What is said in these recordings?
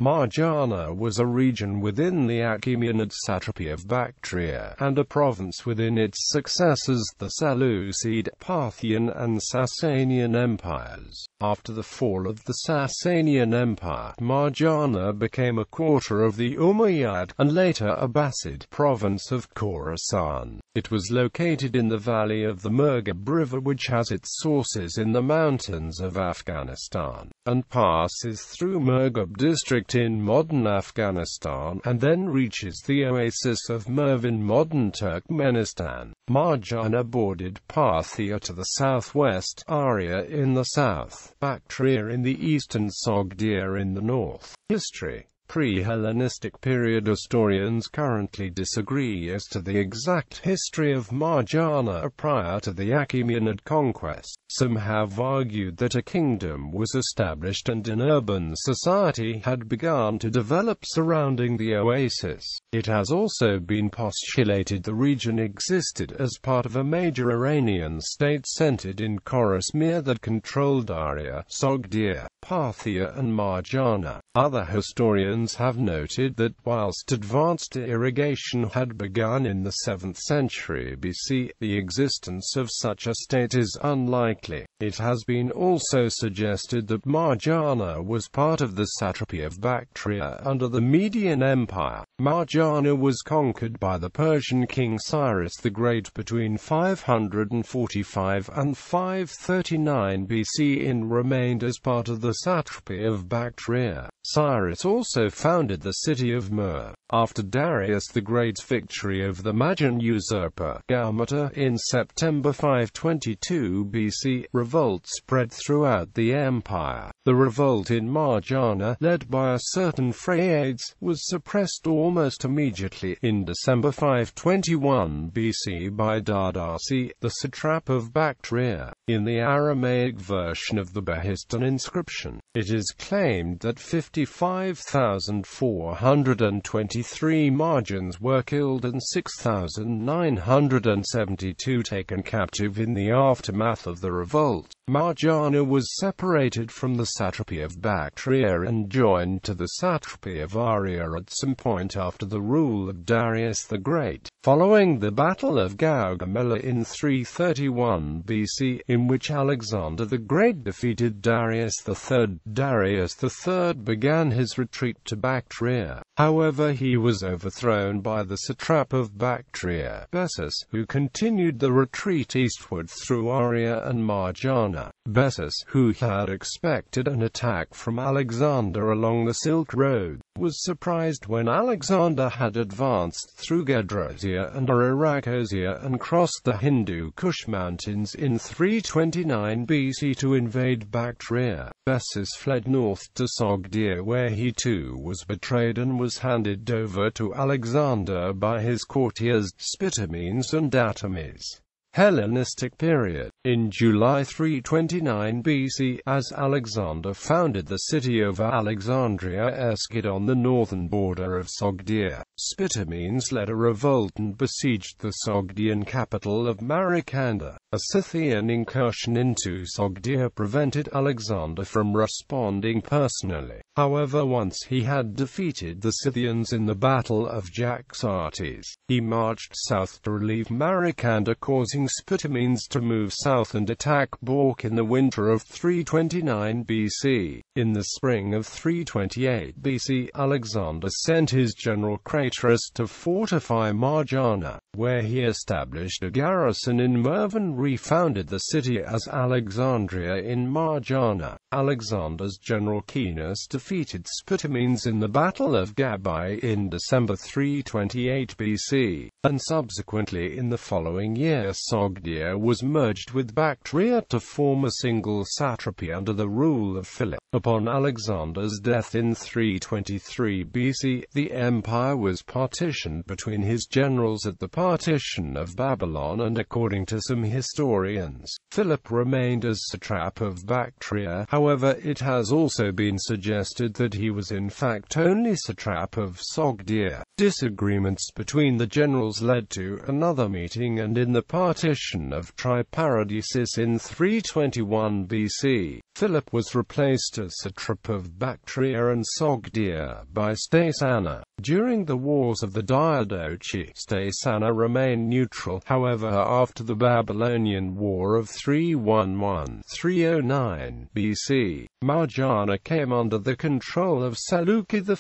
Margiana was a region within the Achaemenid satrapy of Bactria, and a province within its successors, the Seleucid, Parthian and Sasanian empires. After the fall of the Sasanian Empire, Margiana became a quarter of the Umayyad, and later Abbasid, province of Khorasan. It was located in the valley of the Murghab River, which has its sources in the mountains of Afghanistan, and passes through Murghab District in modern Afghanistan, and then reaches the oasis of Merv in modern Turkmenistan. Margiana bordered Parthia to the southwest, Aria in the south, Bactria in the east and Sogdia in the north. History. Pre-Hellenistic period. Historians currently disagree as to the exact history of Margiana prior to the Achaemenid conquest. Some have argued that a kingdom was established and an urban society had begun to develop surrounding the oasis. It has also been postulated the region existed as part of a major Iranian state centered in Khorasan that controlled Aria, Sogdia, Parthia and Margiana. Other historians have noted that whilst advanced irrigation had begun in the 7th century BC, the existence of such a state is unlikely. It has been also suggested that Margiana was part of the satrapy of Bactria under the Median Empire. Margiana was conquered by the Persian king Cyrus the Great between 545 and 539 BC and remained as part of the satrapy of Bactria. Cyrus also founded the city of Merv. After Darius the Great's victory over the Magian usurper Gautamata in September 522 BC, revolt spread throughout the empire. The revolt in Margiana, led by a certain Phraates, was suppressed almost immediately in December 521 BC by Dardasi, the satrap of Bactria. In the Aramaic version of the Behistun inscription, it is claimed that 55,423 Margians were killed and 6,972 taken captive in the aftermath of the revolt. Margiana was separated from the satrapy of Bactria and joined to the satrapy of Aria at some point after the rule of Darius the Great. Following the Battle of Gaugamela in 331 BC, in which Alexander the Great defeated Darius III, Darius III began his retreat to Bactria. However, he was overthrown by the satrap of Bactria, Bessus, who continued the retreat eastward through Aria and Margiana. Bessus, who had expected an attack from Alexander along the Silk Road, was surprised when Alexander had advanced through Gedrosia and Arachosia and crossed the Hindu Kush Mountains in 329 BC to invade Bactria. Bessus fled north to Sogdia, where he too was betrayed and was handed over to Alexander by his courtiers Spitamenes and Datames. Hellenistic period. In July 329 BC, as Alexander founded the city of Alexandria on the northern border of Sogdia, Spitamenes led a revolt and besieged the Sogdian capital of Marikanda. A Scythian incursion into Sogdia prevented Alexander from responding personally. However, once he had defeated the Scythians in the Battle of Jaxartes, he marched south to relieve Marikanda, causing Spitamenes to move south and attack Bork in the winter of 329 BC. In the spring of 328 BC, Alexander sent his general Craterus to fortify Margiana, where he established a garrison in Merv and refounded the city as Alexandria in Margiana. Alexander's general Caenus defeated Spitamenes in the Battle of Gabai in December 328 BC, and subsequently in the following year Sogdia was merged with Bactria to form a single satrapy under the rule of Philip. Upon Alexander's death in 323 BC, the empire was partitioned between his generals at the partition of Babylon, and according to some historians, Philip remained as satrap of Bactria. However, However, it has also been suggested that he was in fact only satrap of Sogdia. Disagreements between the generals led to another meeting, and in the partition of Triparadisus in 321 BC, Philip was replaced as satrap of Bactria and Sogdia by Sasana. During the Wars of the Diadochi, Sasana remained neutral. However, after the Babylonian War of 311-309 BC, Margiana came under the control of Seleucid I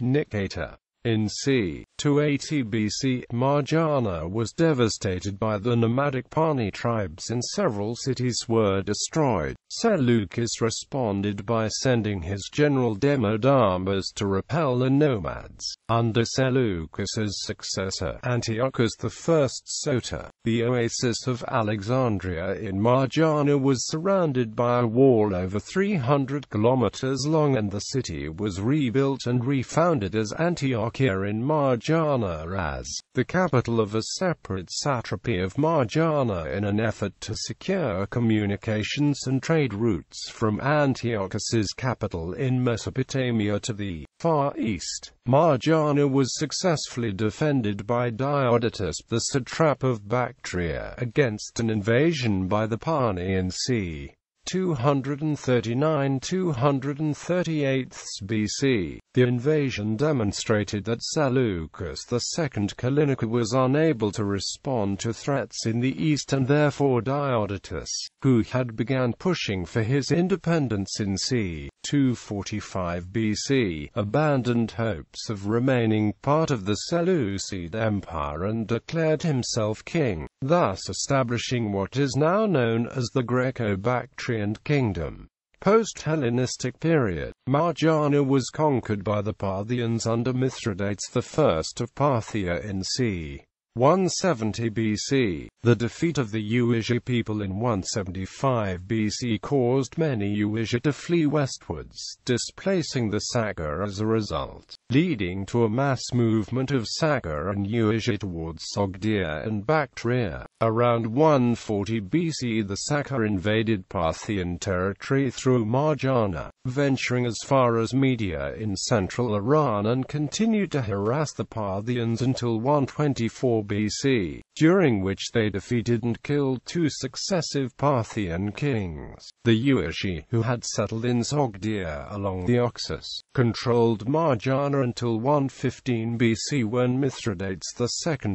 Nicator. In c. 280 BC, Margiana was devastated by the nomadic Pani tribes and several cities were destroyed. Seleucus responded by sending his general Demodamas to repel the nomads. Under Seleucus's successor, Antiochus I Sota, the oasis of Alexandria in Margiana was surrounded by a wall over 300 kilometers long, and the city was rebuilt and refounded as Antiochia in Margiana as the capital of a separate satrapy of Margiana in an effort to secure communications and trade routes from Antiochus's capital in Mesopotamia to the Far East. Margiana was successfully defended by Diodotus, the satrap of Bactria, against an invasion by the Pani in c. 239–238 BC. The invasion demonstrated that Seleucus II Kallinicus was unable to respond to threats in the east, and therefore Diodotus, who had begun pushing for his independence in c. 245 BC, abandoned hopes of remaining part of the Seleucid Empire and declared himself king, thus establishing what is now known as the Greco-Bactrian Kingdom. Post-Hellenistic period, Margiana was conquered by the Parthians under Mithridates I of Parthia in c. 170 BC. The defeat of the Uayyad people in 175 BC caused many Uayyad to flee westwards, displacing the Saka as a result, leading to a mass movement of Saka and Uayyad towards Sogdia and Bactria. Around 140 BC, the Saka invaded Parthian territory through Margiana, venturing as far as Media in central Iran, and continued to harass the Parthians until 124 BC, during which they defeated and killed two successive Parthian kings. The Uayyad, who had settled in Sogdia along the Oxus, controlled Margiana until 115 BC, when Mithridates II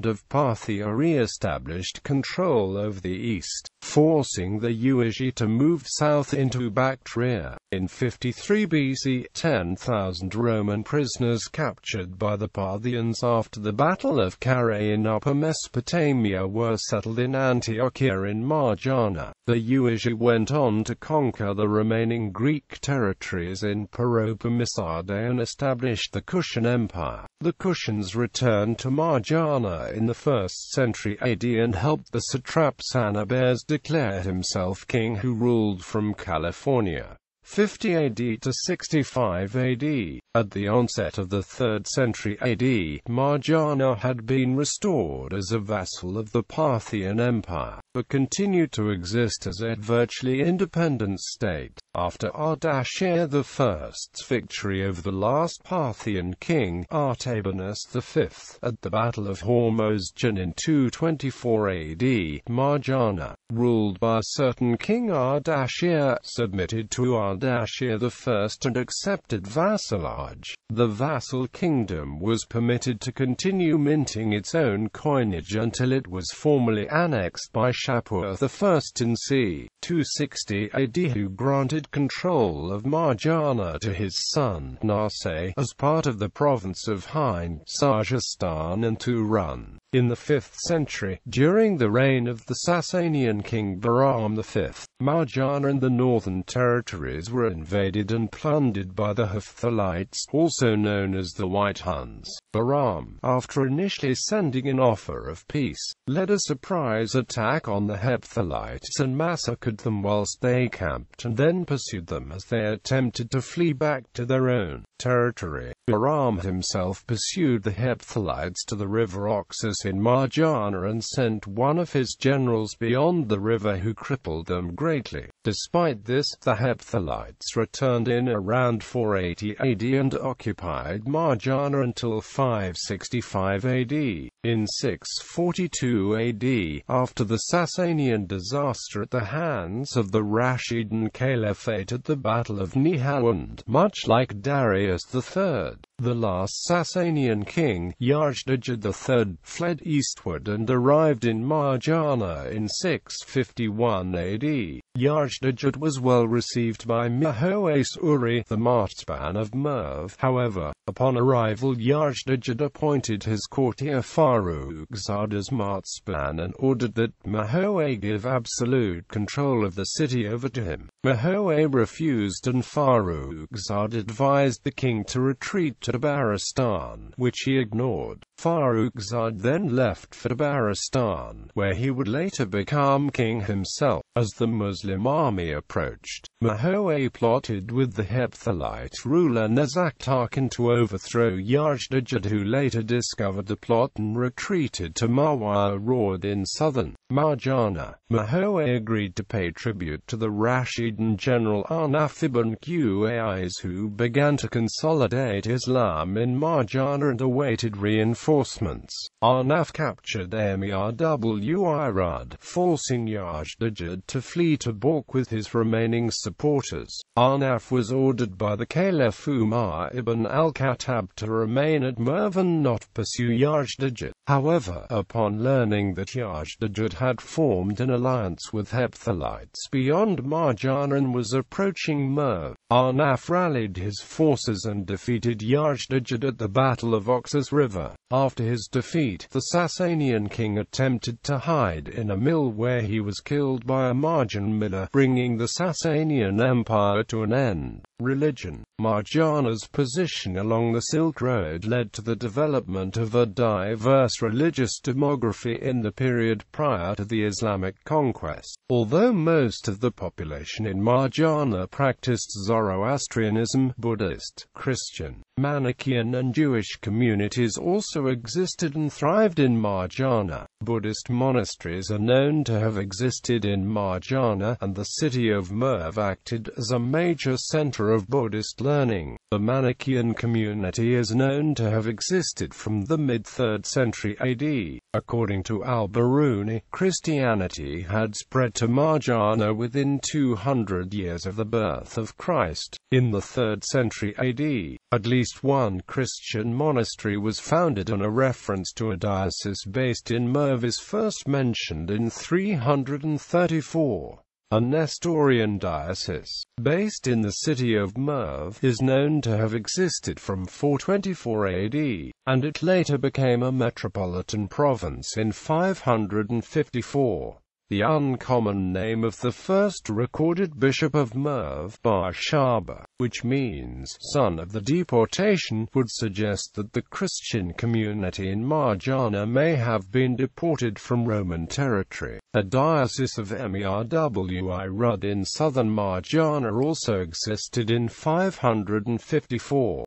of Parthia re-established control over the east, forcing the Uayyad to move south into Bactria. In 53 BC, 10,000 Roman prisoners captured by the Parthians after the Battle of Carrhae in Upper Mesopotamia were settled in Antiochia in Margiana. The Uayyad went on to conquer the remaining Greek territories in Peloponnesus and established the Kushan Empire. The Kushans returned to Margiana in the 1st century AD and helped the satrap Sanabes declare himself king, who ruled from California. 50 AD to 65 AD. At the onset of the 3rd century AD, Margiana had been restored as a vassal of the Parthian Empire, but continued to exist as a virtually independent state. After Ardashir I's victory over the last Parthian king, Artabanus V, at the Battle of Hormozgan in 224 AD, Margiana, ruled by a certain King Ardashir, submitted to Ardashir I and accepted vassalage. The vassal kingdom was permitted to continue minting its own coinage until it was formally annexed by Shapur I in c. 260 AD, who granted control of Margiana to his son, Narseh, as part of the province of Hind, Sajistan and Turan. In the 5th century, during the reign of the Sasanian king Bahram V, Margiana and the northern territories were invaded and plundered by the Hephthalites, also known as the White Huns. Bahram, after initially sending an offer of peace, led a surprise attack on the Hephthalites and massacred them whilst they camped, and then pursued them as they attempted to flee back to their own territory. Bahram himself pursued the Hephthalites to the river Oxus in Margiana and sent one of his generals beyond the river who crippled them greatly. Despite this, the Hephthalites returned in around 480 AD and occupied Margiana until 565 AD. In 642 AD, after the Sasanian disaster at the hands of the Rashidun Caliphate at the Battle of Nihawand, much like Darius III, the last Sasanian king, Yazdijid III, fled eastward and arrived in Margiana in 651 AD. Yazdijid was well received by Mahoes-Uri, the Martzban of Merv. However, upon arrival Yazdijid appointed his courtier Farrukhzad as Martzban and ordered that Mahoe give absolute control of the city over to him. Mahoe refused and Farrukhzad advised the king to retreat to Tabaristan, which he ignored. Farrukhzad then left for Tabaristan, where he would later become king himself. As the Muslim army approached, Mahoe plotted with the Hephthalite ruler Nezaktarkhan to overthrow Yazdijid, who later discovered the plot and retreated to Marwa in southern Margiana. Mahoe agreed to pay tribute to the Rashidun general Arnaf ibn Qais, who began to consolidate Islam in Margiana and awaited reinforcements. Arnaf captured Umayyad, forcing Yazdijid to flee to Balkh with his remaining supporters. Arnaf was ordered by the Caliph Umar ibn al-Khattab to remain at Merv and not pursue Yazdijid. However, upon learning that Yazdijid had formed an alliance with Hephthalites beyond Margiana and was approaching Merv, Arnaf rallied his forces and defeated Yazdijid at the Battle of Oxus River. After his defeat, the Sasanian king attempted to hide in a mill where he was killed by a Marjan miller, bringing the Sasanian Empire to an end. Religion. Margiana's position along the Silk Road led to the development of a diverse religious demography in the period prior to the Islamic conquest. Although most of the population in Margiana practiced Zoroastrianism, Buddhist, Christian, Manichaean and Jewish communities also existed and thrived in Margiana. Buddhist monasteries are known to have existed in Margiana, and the city of Merv acted as a major center of Buddhist learning. The Manichaean community is known to have existed from the mid-3rd century AD. According to al-Biruni, Christianity had spread to Margiana within 200 years of the birth of Christ. In the 3rd century AD, at least one Christian monastery was founded, and a reference to a diocese based in Merv is first mentioned in 334. A Nestorian diocese, based in the city of Merv, is known to have existed from 424 AD, and it later became a metropolitan province in 554. The uncommon name of the first recorded bishop of Merv, Bar Shaba, which means son of the deportation, would suggest that the Christian community in Margiana may have been deported from Roman territory. A diocese of Mirwid in southern Margiana also existed in 554.